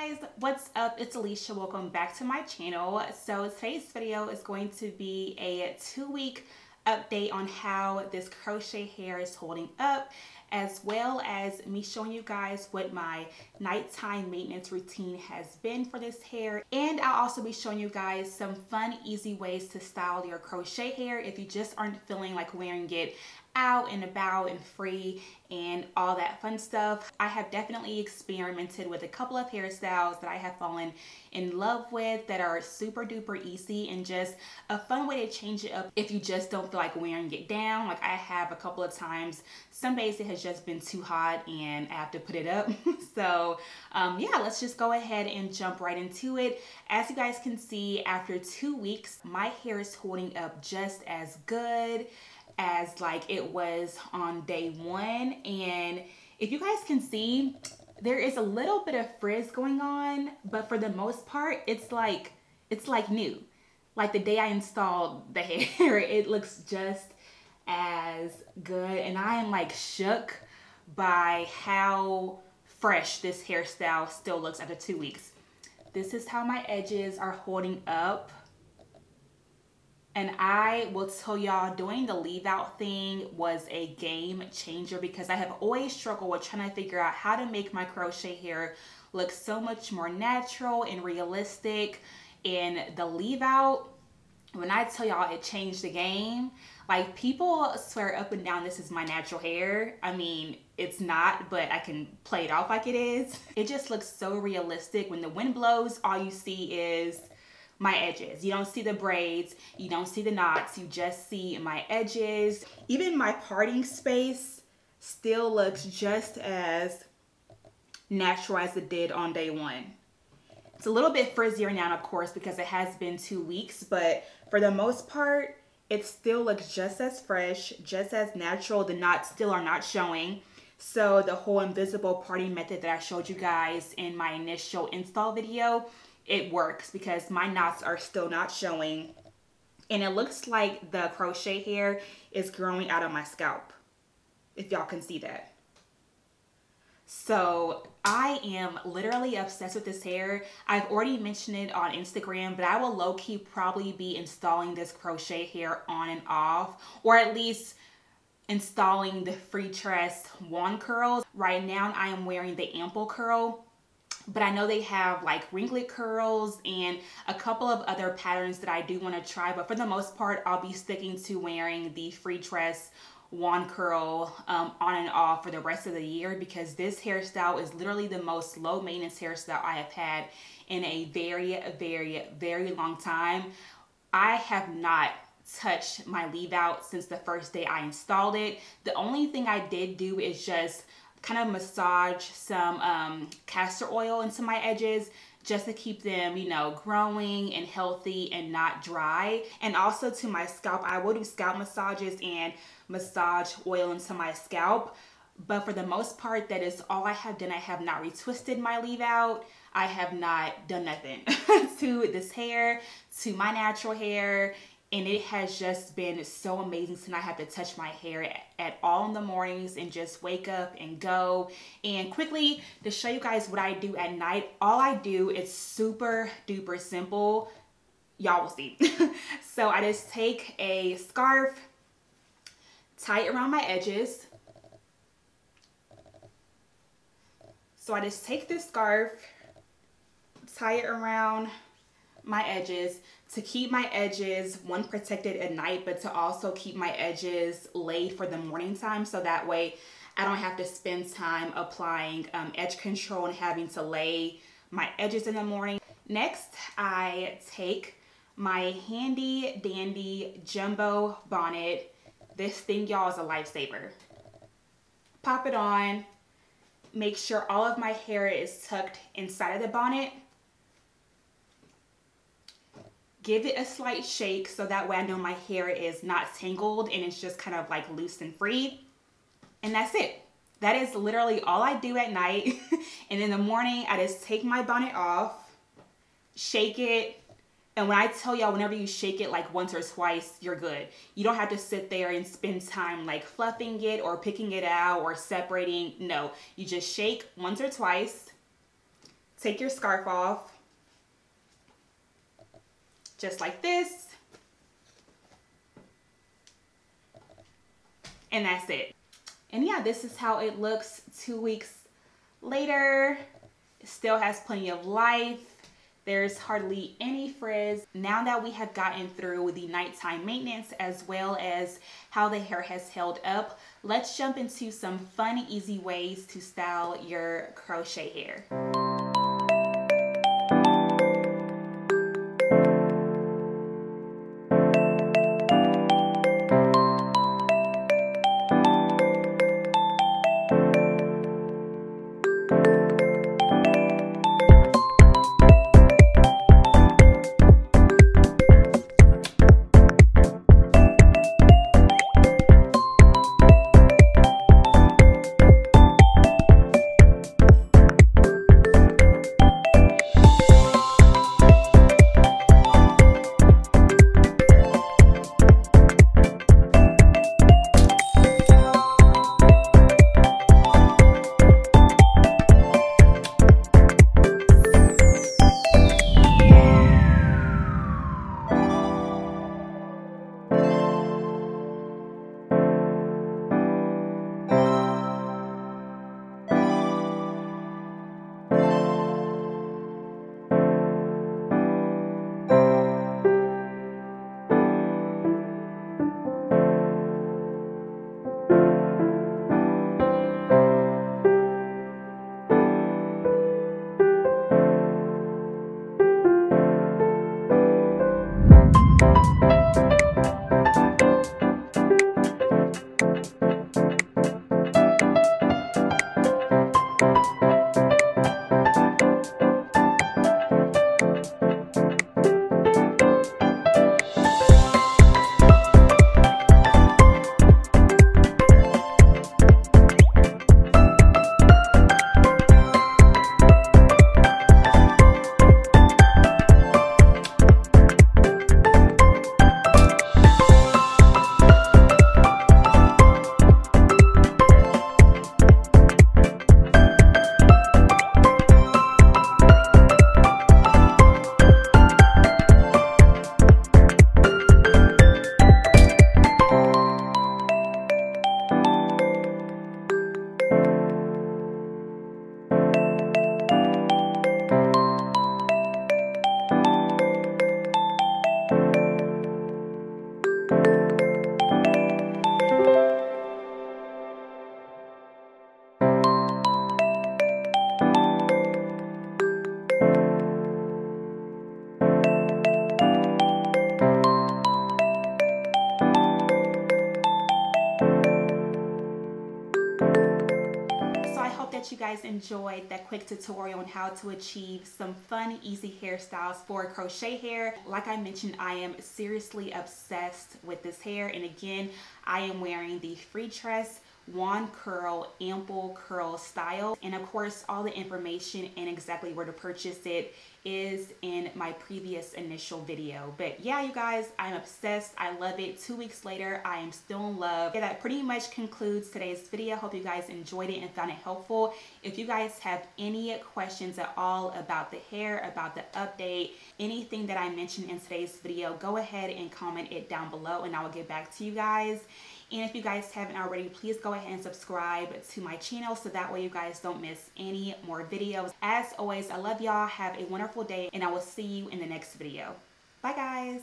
guys, what's up? It's Alisha. Welcome back to my channel. So today's video is going to be a 2-week update on how this crochet hair is holding up, as well as me showing you guys what my nighttime maintenance routine has been for this hair. And I'll also be showing you guys some fun, easy ways to style your crochet hair if you just aren't feeling like wearing it out and about and free and all that fun stuff. I have definitely experimented with a couple of hairstyles that I have fallen in love with that are super duper easy and just a fun way to change it up if you just don't feel like wearing it down. Like I have a couple of times, some days it has just been too hot and I have to put it up. So yeah, let's just go ahead and jump right into it. As you guys can see, after 2 weeks, my hair is holding up just as good as like it was on day one. And if you guys can see, there is a little bit of frizz going on, but for the most part it's like new. Like the day I installed the hair, it looks just as good, and I am like shook by how fresh this hairstyle still looks after 2 weeks. This is how my edges are holding up. And I will tell y'all, doing the leave out thing was a game changer because I have always struggled with trying to figure out how to make my crochet hair look so much more natural and realistic. And the leave out, when I tell y'all it changed the game, like people swear up and down this is my natural hair. I mean, it's not, but I can play it off like it is. It just looks so realistic. When the wind blows, all you see is my edges. You don't see the braids, you don't see the knots, you just see my edges. Even my parting space still looks just as natural as it did on day one. It's a little bit frizzier now, of course, because it has been 2 weeks, but for the most part, it still looks just as fresh, just as natural. The knots still are not showing. So the whole invisible parting method that I showed you guys in my initial install video, it works because my knots are still not showing, and it looks like the crochet hair is growing out of my scalp, if y'all can see that. So I am literally obsessed with this hair. I've already mentioned it on Instagram, but I will low-key probably be installing this crochet hair on and off, or at least installing the free tress wand curls. Right now I am wearing the ample curl, but I know they have like ringlet curls and a couple of other patterns that I do want to try. But for the most part, I'll be sticking to wearing the free tress wand curl on and off for the rest of the year, because this hairstyle is literally the most low maintenance hairstyle I have had in a very, very, very long time. I have not touched my leave out since the first day I installed it. The only thing I did do is just kind of massage some castor oil into my edges just to keep them, you know, growing and healthy and not dry. And also to my scalp, I will do scalp massages and massage oil into my scalp. But for the most part, that is all I have done. I have not retwisted my leave out. I have not done nothing to this hair, to my natural hair. And it has just been so amazing to not have to touch my hair at all in the mornings and just wake up and go. And quickly, to show you guys what I do at night, all I do is super duper simple. Y'all will see. So I just take a scarf, tie it around my edges. So I just take this scarf, tie it around my edges to keep my edges, one, protected at night, but to also keep my edges laid for the morning time, so that way I don't have to spend time applying edge control and having to lay my edges in the morning. Next, I take my handy dandy jumbo bonnet. This thing, y'all, is a lifesaver. Pop it on, make sure all of my hair is tucked inside of the bonnet. Give it a slight shake so that way I know my hair is not tangled and it's just kind of like loose and free. And that's it. That is literally all I do at night. And in the morning, I just take my bonnet off, shake it. And when I tell y'all, whenever you shake it like once or twice, you're good. You don't have to sit there and spend time like fluffing it or picking it out or separating. No, you just shake once or twice. take your scarf off, just like this, and that's it. And yeah, this is how it looks 2 weeks later. It still has plenty of life. There's hardly any frizz. Now that we have gotten through the nighttime maintenance as well as how the hair has held up, let's jump into some fun, easy ways to style your crochet hair. You guys enjoyed that quick tutorial on how to achieve some fun, easy hairstyles for crochet hair. Like I mentioned, I am seriously obsessed with this hair, and again, I am wearing the free tress wand curl ample curl style, and of course all the information and exactly where to purchase it is in my previous initial video. But yeah, you guys, I'm obsessed. I love it. 2 weeks later, I am still in love. Yeah, that pretty much concludes today's video. Hope you guys enjoyed it and found it helpful. If you guys have any questions at all about the hair, about the update, anything that I mentioned in today's video, go ahead and comment it down below and I will get back to you guys. And if you guys haven't already, please go ahead and subscribe to my channel so that way you guys don't miss any more videos. As always, I love y'all. Have a wonderful day and I will see you in the next video. Bye guys.